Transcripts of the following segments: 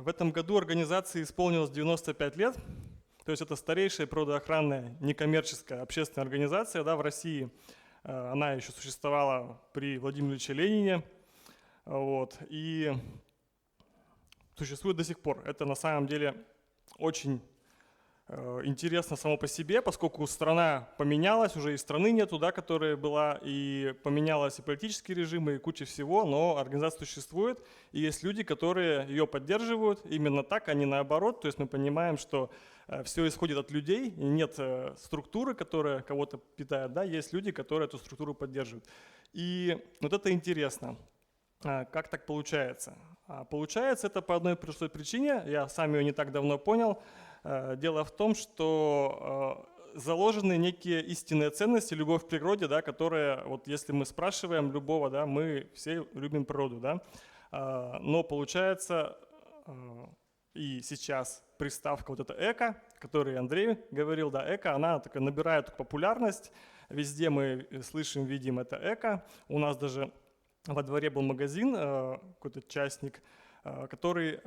В этом году организации исполнилось 95 лет, то есть это старейшая природоохранная некоммерческая общественная организация, да, в России. Она еще существовала при Владимире Ильиче Ленине, вот, и существует до сих пор. Это на самом деле очень интересно само по себе, поскольку страна поменялась, уже и страны нету, да, которая была, и поменялась и политический режим, и куча всего, но организация существует, и есть люди, которые ее поддерживают именно так, а не наоборот. То есть мы понимаем, что все исходит от людей, и нет структуры, которая кого-то питает, да, есть люди, которые эту структуру поддерживают. И вот это интересно. Как так получается? Получается это по одной простой причине, я сам ее не так давно понял. Дело в том, что заложены некие истинные ценности, любовь к природе, да, которые, вот если мы спрашиваем любого, да, мы все любим природу, да, но получается и сейчас приставка вот эта эко, о которой Андрей говорил, да, эко, она такая набирает популярность, везде мы слышим, видим это эко, у нас даже во дворе был магазин, какой-то частник, который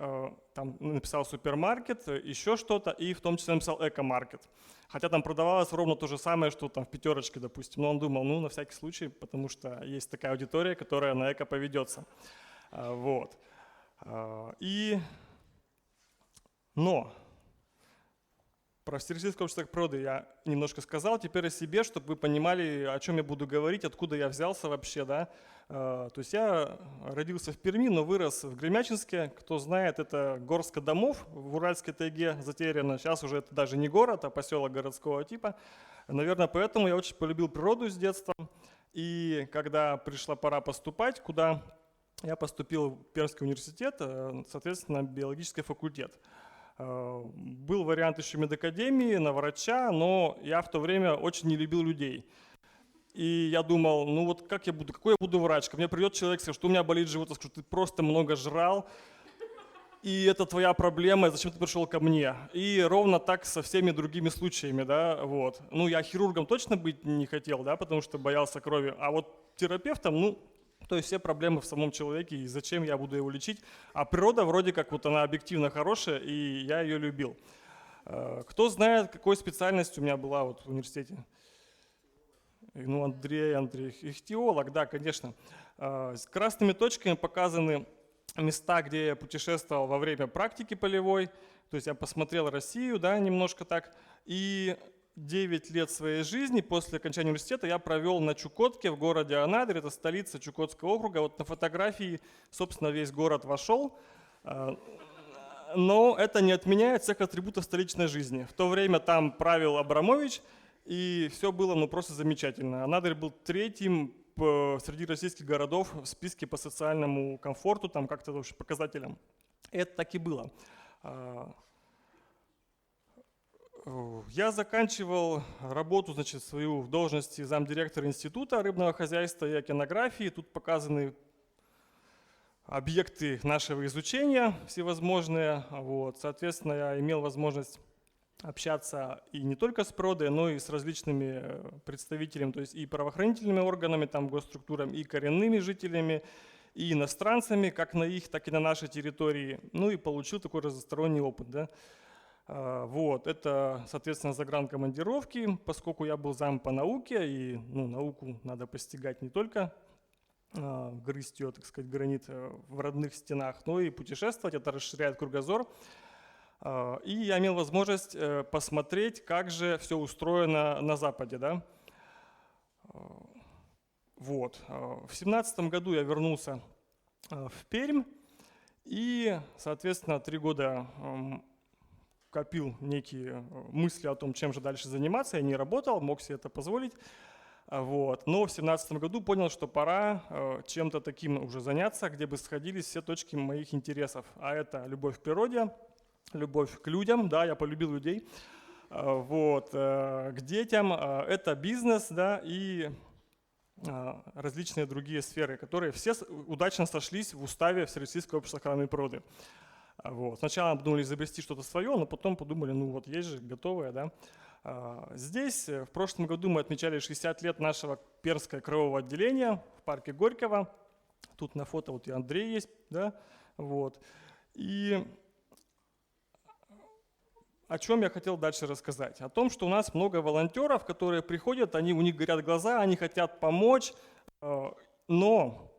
там написал супермаркет, еще что-то, и в том числе написал эко-маркет. Хотя там продавалось ровно то же самое, что там в пятерочке, допустим. Но он думал, ну, на всякий случай, потому что есть такая аудитория, которая на эко поведется. Вот. Но про Всероссийское общество природы я немножко сказал. Теперь о себе, чтобы вы понимали, о чем я буду говорить, откуда я взялся вообще, да. То есть я родился в Перми, но вырос в Гремячинске. Кто знает, это горстка домов в Уральской тайге затеряно. Сейчас уже это даже не город, а поселок городского типа. Наверное, поэтому я очень полюбил природу с детства. И когда пришла пора поступать, куда я поступил в Пермский университет, соответственно, биологический факультет. Был вариант еще медакадемии на врача, но я в то время очень не любил людей. И я думал, ну вот как я буду, какой я буду врач? Ко мне придет человек, скажет, что у меня болит живот, я скажу, ты просто много жрал, и это твоя проблема, зачем ты пришел ко мне? И ровно так со всеми другими случаями, да, вот. Ну я хирургом точно быть не хотел, да, потому что боялся крови, а вот терапевтом, ну, то есть все проблемы в самом человеке, и зачем я буду его лечить? А природа вроде как вот она объективно хорошая, и я ее любил. Кто знает, какой специальность у меня была вот в университете? Ну, Андрей, ихтиолог, да, конечно. С красными точками показаны места, где я путешествовал во время практики полевой. То есть я посмотрел Россию, да, немножко так. И 9 лет своей жизни после окончания университета я провел на Чукотке в городе Анадырь, это столица Чукотского округа. Вот на фотографии, собственно, весь город вошел. Но это не отменяет всех атрибутов столичной жизни. В то время там правил Абрамович, и все было ну, просто замечательно. Анадырь был третьим среди российских городов в списке по социальному комфорту, там как-то вообще показателям. И это так и было. Я заканчивал работу, значит, свою в должности замдиректора Института рыбного хозяйства и океанографии. Тут показаны объекты нашего изучения всевозможные. Вот. Соответственно, я имел возможность общаться и не только с природой, но и с различными представителями, то есть и правоохранительными органами, там, госструктурами, и коренными жителями, и иностранцами, как на их, так и на нашей территории. Ну и получил такой разносторонний опыт. Да. Вот, это, соответственно, загранкомандировки, поскольку я был зам по науке, и ну, науку надо постигать не только грызть ее, так сказать, гранит в родных стенах, но и путешествовать, это расширяет кругозор. И я имел возможность посмотреть, как же все устроено на Западе. Да? Вот. В 2017 году я вернулся в Пермь и, соответственно, 3 года копил некие мысли о том, чем же дальше заниматься. Я не работал, мог себе это позволить. Вот. Но в 2017 году понял, что пора чем-то таким уже заняться, где бы сходились все точки моих интересов. А это любовь к природе, любовь к людям, да, я полюбил людей, вот, к детям, это бизнес, да, и различные другие сферы, которые все удачно сошлись в уставе Всероссийского общества охраны природы. Вот. Сначала думали изобрести что-то свое, но потом подумали, ну вот есть же готовое, да. Здесь в прошлом году мы отмечали 60 лет нашего Пермского краевого отделения в парке Горького. Тут на фото вот и Андрей есть, да, вот. И о чем я хотел дальше рассказать? О том, что у нас много волонтеров, которые приходят, у них горят глаза, они хотят помочь, но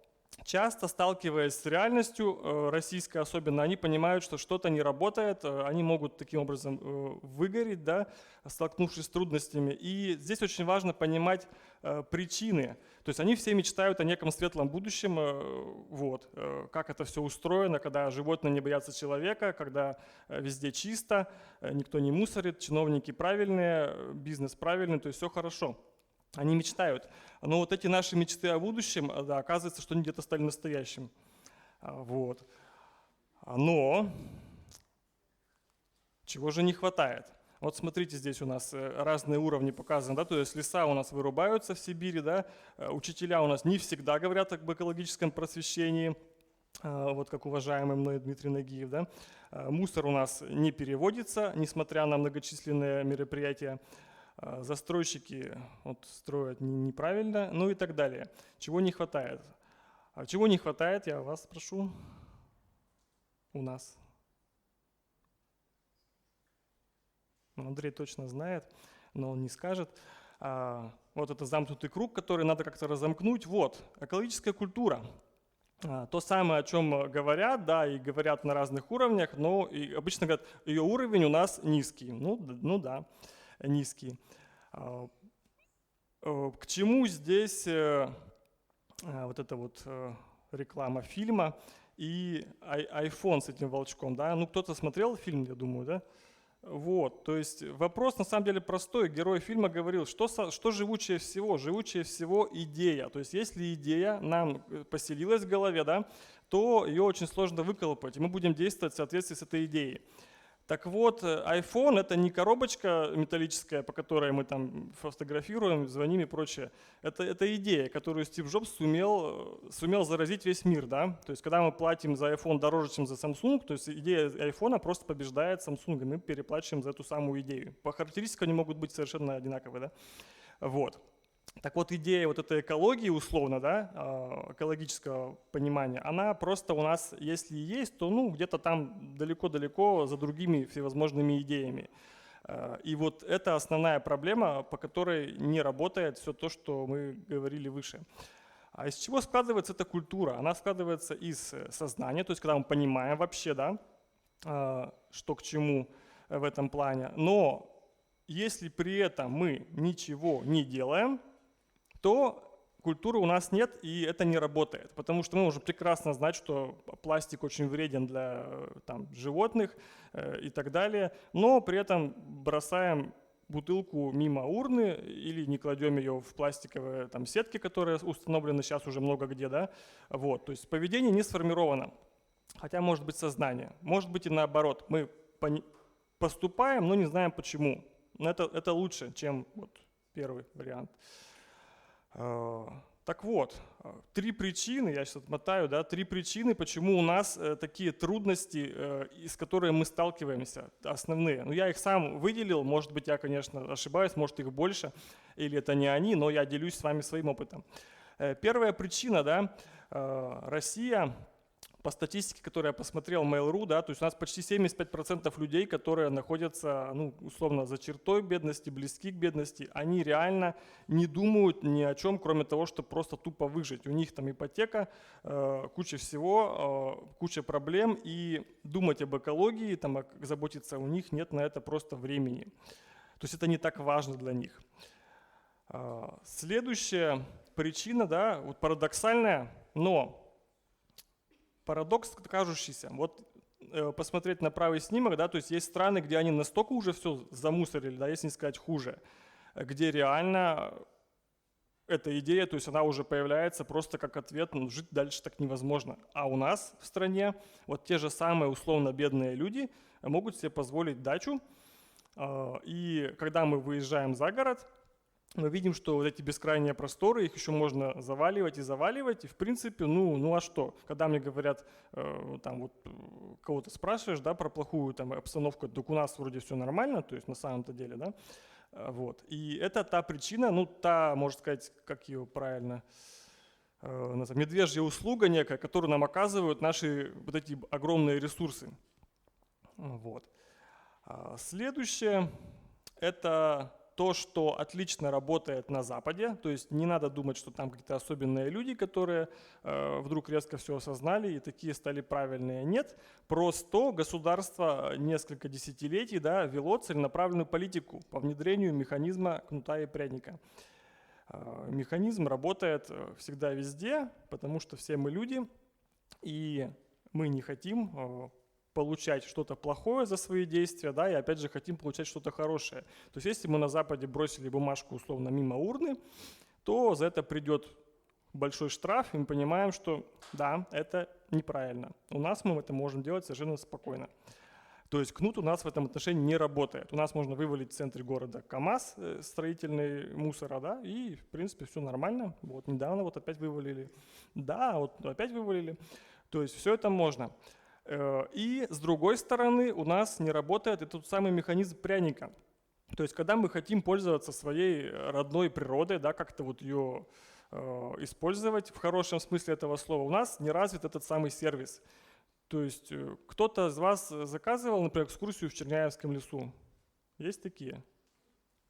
часто, сталкиваясь с реальностью российской особенно, они понимают, что что-то не работает, они могут таким образом выгореть, да, столкнувшись с трудностями. И здесь очень важно понимать причины. То есть они все мечтают о неком светлом будущем, вот, как это все устроено, когда животные не боятся человека, когда везде чисто, никто не мусорит, чиновники правильные, бизнес правильный, то есть все хорошо. Они мечтают. Но вот эти наши мечты о будущем, да, оказывается, что они где-то стали настоящим. Вот. Но чего же не хватает? Вот смотрите, здесь у нас разные уровни показаны, да, то есть леса у нас вырубаются в Сибири, да, учителя у нас не всегда говорят об экологическом просвещении, вот как уважаемый мной Дмитрий Нагиев, да. Мусор у нас не переводится, несмотря на многочисленные мероприятия. Застройщики вот, строят неправильно, ну и так далее. Чего не хватает? А чего не хватает, я вас прошу, у нас. Андрей точно знает, но он не скажет. Вот это замкнутый круг, который надо как-то разомкнуть. Вот, экологическая культура. То самое, о чем говорят, да, и говорят на разных уровнях, но и обычно говорят, ее уровень у нас низкий. Ну да, низкий. К чему здесь вот эта вот реклама фильма и iPhone с этим волчком, да? Ну, кто-то смотрел фильм, я думаю, да? Вот, то есть вопрос на самом деле простой. Герой фильма говорил, что живучее всего? Живучее всего идея. То есть если идея нам поселилась в голове, да, то ее очень сложно выколупать, и мы будем действовать в соответствии с этой идеей. Так вот, iPhone — это не коробочка металлическая, по которой мы там фотографируем, звоним и прочее. Это идея, которую Стив Джобс сумел заразить весь мир. Да? То есть, когда мы платим за iPhone дороже, чем за Samsung, то есть идея iPhone просто побеждает Samsung, и мы переплачиваем за эту самую идею. По характеристикам они могут быть совершенно одинаковые. Да? Вот. Так вот, идея вот этой экологии, условно, да, экологического понимания, она просто у нас, если и есть, то ну, где-то там далеко-далеко за другими всевозможными идеями. И вот это основная проблема, по которой не работает все то, что мы говорили выше. А из чего складывается эта культура? Она складывается из сознания, то есть когда мы понимаем вообще, да, что к чему в этом плане. Но если при этом мы ничего не делаем, то культуры у нас нет, и это не работает. Потому что мы можем прекрасно знать, что пластик очень вреден для там, животных и так далее, но при этом бросаем бутылку мимо урны или не кладем ее в пластиковые там, сетки, которые установлены сейчас уже много где. Да? Вот. То есть поведение не сформировано, хотя может быть сознание. Может быть и наоборот. Мы поступаем, но не знаем почему. Но это лучше, чем вот, первый вариант. Так вот, 3 причины, я сейчас отмотаю, да, 3 причины, почему у нас такие трудности, с которыми мы сталкиваемся, основные. Ну, я их сам выделил, может быть, я, конечно, ошибаюсь, может, их больше, или это не они, но я делюсь с вами своим опытом. Первая причина, да, Россия, по статистике, которую я посмотрел, Mail.ru, да, то есть у нас почти 75% людей, которые находятся, ну, условно, за чертой бедности, близки к бедности, они реально не думают ни о чем, кроме того, чтобы просто тупо выжить. У них там ипотека, куча всего, куча проблем, и думать об экологии, там, заботиться у них нет на это просто времени. То есть это не так важно для них. Следующая причина, да, вот парадоксальная, но парадокс кажущийся. Вот посмотреть на правый снимок, да, то есть есть страны, где они настолько уже все замусорили, да, если не сказать хуже, где реально эта идея, то есть она уже появляется просто как ответ, ну, жить дальше так невозможно. А у нас в стране вот те же самые условно бедные люди могут себе позволить дачу, и когда мы выезжаем за город, мы видим, что вот эти бескрайние просторы, их еще можно заваливать, и в принципе, ну а что? Когда мне говорят, там вот кого-то спрашиваешь, да, про плохую там обстановку, так у нас вроде все нормально, то есть на самом-то деле, да, вот. И это та причина, ну та, можно сказать, как ее правильно назвать, медвежья услуга некая, которую нам оказывают наши вот эти огромные ресурсы, вот. Следующее – это то, что отлично работает на Западе, то есть не надо думать, что там какие-то особенные люди, которые вдруг резко все осознали и такие стали правильные. Нет, просто государство несколько десятилетий вело целенаправленную политику по внедрению механизма кнута и пряника. Механизм работает всегда везде, потому что все мы люди, и мы не хотим получать что-то плохое за свои действия, и опять же хотим получать что-то хорошее. То есть если мы на Западе бросили бумажку условно мимо урны, то за это придет большой штраф, и мы понимаем, что да, это неправильно. У нас мы это можем делать совершенно спокойно. То есть кнут у нас в этом отношении не работает. У нас можно вывалить в центре города КАМАЗ строительный мусора, и в принципе все нормально. Вот недавно опять вывалили. Да, опять вывалили. То есть все это можно. И с другой стороны у нас не работает и тот самый механизм пряника. То есть когда мы хотим пользоваться своей родной природой, как-то ее использовать в хорошем смысле этого слова, у нас не развит этот самый сервис. То есть кто-то из вас заказывал, например, экскурсию в Черняевском лесу? Есть такие?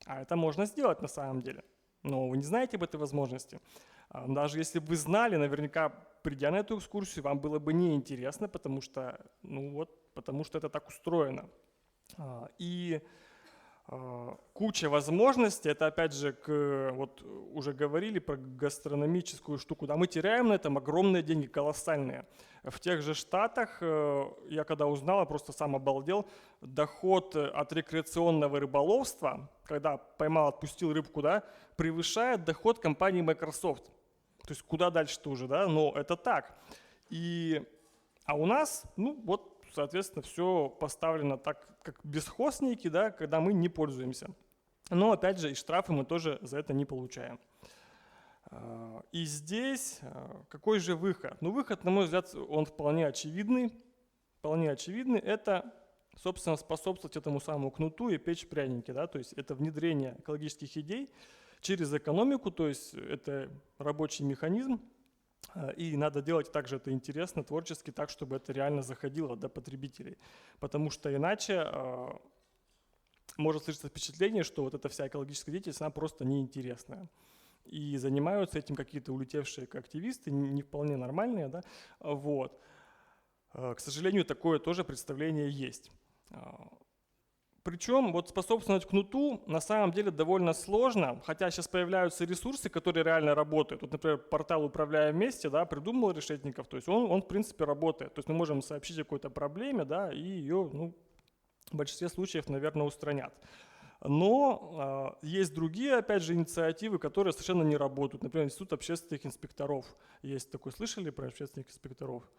А это можно сделать на самом деле. Но вы не знаете об этой возможности. Даже если бы вы знали, наверняка, придя на эту экскурсию, вам было бы неинтересно, потому что это так устроено. И куча возможностей, это опять же, уже говорили про гастрономическую штуку, мы теряем на этом огромные деньги, колоссальные. В тех же Штатах, я когда узнал, я просто сам обалдел, доход от рекреационного рыболовства, когда поймал, отпустил рыбку, превышает доход компании Microsoft. То есть куда дальше-то уже, но это так. А у нас, соответственно, все поставлено так, как бесхозники, когда мы не пользуемся. Но опять же и штрафы мы тоже за это не получаем. И здесь какой же выход? Выход, на мой взгляд, он вполне очевидный. Это, собственно, способствовать этому самому кнуту и печь пряники. То есть это внедрение экологических идей через экономику, то есть это рабочий механизм. И надо делать также это интересно, творчески, так, чтобы это реально заходило до потребителей. Потому что иначе может сложиться впечатление, что эта вся экологическая деятельность, она просто неинтересная. И занимаются этим какие-то улетевшие активисты, не вполне нормальные. К сожалению, такое тоже представление есть. Причем способствовать кнуту на самом деле довольно сложно, хотя сейчас появляются ресурсы, которые реально работают. Например, портал «Управляем вместе» придумал Решетников, то есть он в принципе работает. То есть мы можем сообщить о какой-то проблеме, и ее в большинстве случаев, наверное, устранят. Но есть другие, опять же, инициативы, которые совершенно не работают. Например, Институт общественных инспекторов. Есть такой, слышали про общественных инспекторов?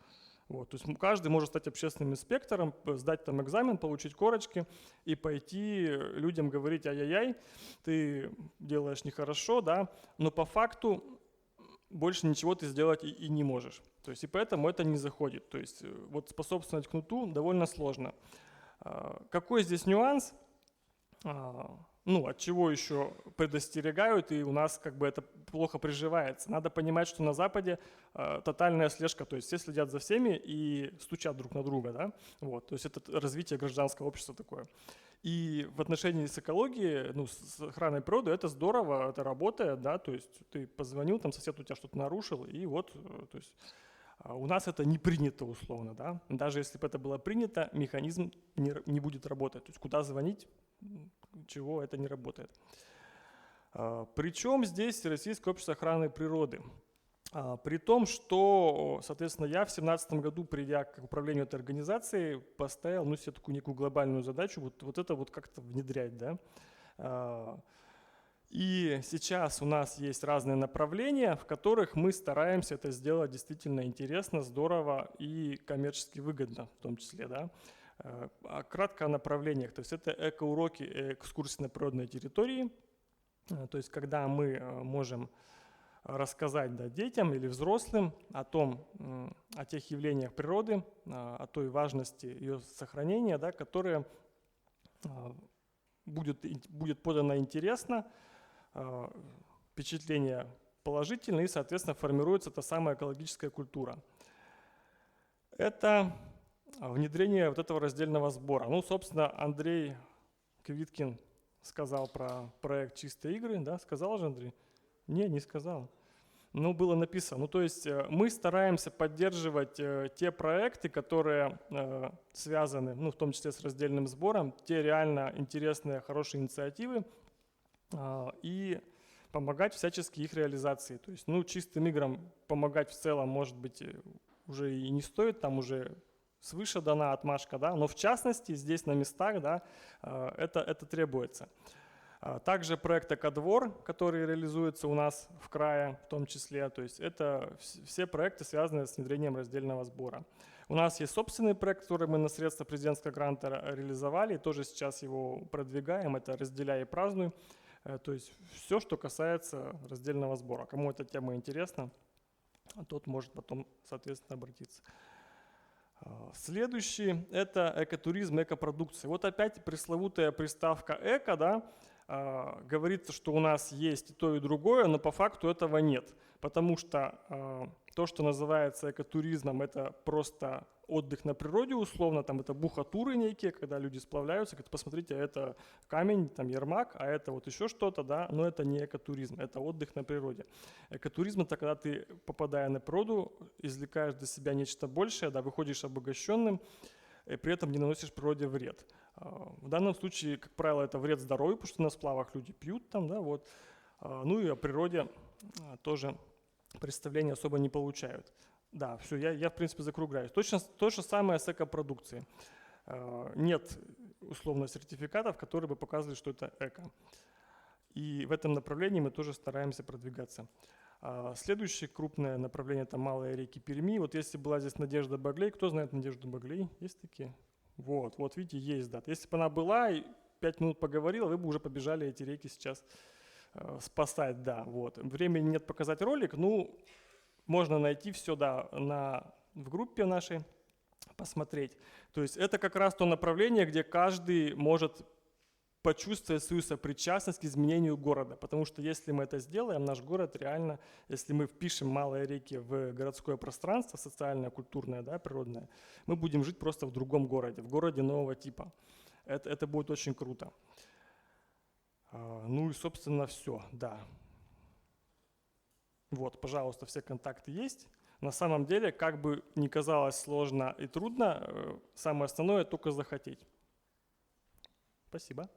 То есть каждый может стать общественным инспектором, сдать там экзамен, получить корочки и пойти людям говорить: ай-яй-яй, ты делаешь нехорошо, но по факту больше ничего ты сделать и не можешь. То есть и поэтому это не заходит. То есть способствовать кнуту довольно сложно. Какой здесь нюанс? От чего еще предостерегают, и у нас это плохо приживается. Надо понимать, что на Западе тотальная слежка, то есть все следят за всеми и стучат друг на друга. То есть это развитие гражданского общества такое. И в отношении с экологией, с охраной природы, это здорово, это работает, то есть ты позвонил, там сосед у тебя что-то нарушил, и то есть у нас это не принято условно, Даже если бы это было принято, механизм не будет работать. То есть куда звонить, чего это не работает. Причем здесь Российское общество охраны природы. При том, что, соответственно, я в 2017 году, придя к управлению этой организацией, поставил себе такую некую глобальную задачу это как-то внедрять. И сейчас у нас есть разные направления, в которых мы стараемся это сделать действительно интересно, здорово и коммерчески выгодно в том числе. Кратко о направлениях. То есть это экоуроки, экскурсии на природной территории. То есть когда мы можем рассказать детям или взрослым о тех явлениях природы, о той важности ее сохранения, которые будет подано интересно, впечатление положительное, и, соответственно, формируется та самая экологическая культура. Это внедрение вот этого раздельного сбора. Ну, собственно, Андрей Квиткин сказал про проект «Чистые игры», да? Сказал же, Андрей? Не сказал. Ну, было написано. Ну, то есть мы стараемся поддерживать те проекты, которые связаны, ну, в том числе с раздельным сбором, те реально интересные, хорошие инициативы, и помогать всячески их реализации. То есть, ну, чистым играм помогать в целом, может быть, уже и не стоит, там уже свыше дана отмашка, да, но в частности здесь на местах, да, это требуется. Также проект «Экодвор», который реализуется у нас в крае в том числе, то есть это все проекты, связанные с внедрением раздельного сбора. У нас есть собственный проект, который мы на средства президентского гранта реализовали, тоже сейчас его продвигаем, это «Разделяй и празднуй», то есть все, что касается раздельного сбора. Кому эта тема интересна, тот может потом, соответственно, обратиться. Следующий – это экотуризм, экопродукция. Вот опять пресловутая приставка «эко», да, говорится, что у нас есть и то, и другое, но по факту этого нет. Потому что то, что называется экотуризмом, это просто отдых на природе условно, там это бухатуры некие, когда люди сплавляются, говорят, посмотрите, это камень, там Ермак, а это вот еще что-то, да, но это не экотуризм, это отдых на природе. Экотуризм – это когда ты, попадая на природу, извлекаешь для себя нечто большее, да, выходишь обогащенным, и при этом не наносишь природе вред. В данном случае, как правило, это вред здоровью, потому что на сплавах люди пьют там, да, вот. Ну и о природе тоже представления особо не получают. Да, все, я в принципе закругляюсь. Точно то же самое с экопродукцией. Нет условно сертификатов, которые бы показывали, что это эко. И в этом направлении мы тоже стараемся продвигаться. Следующее крупное направление – это малые реки Перми. Вот если была здесь Надежда Баглей, кто знает Надежду Баглей? Есть такие? Вот видите, есть, да. Если бы она была и 5 минут поговорила, вы бы уже побежали эти реки сейчас спасать, да. Вот. Времени нет показать ролик, ну, можно найти все, да, в группе нашей, посмотреть. То есть это как раз то направление, где каждый может почувствовать свою сопричастность к изменению города. Потому что если мы это сделаем, наш город реально, если мы впишем малые реки в городское пространство, социальное, культурное, да, природное, мы будем жить просто в другом городе, в городе нового типа. Это будет очень круто. Ну и, собственно, все, да. Вот, пожалуйста, все контакты есть. На самом деле, как бы ни казалось сложно и трудно, самое основное – только захотеть. Спасибо.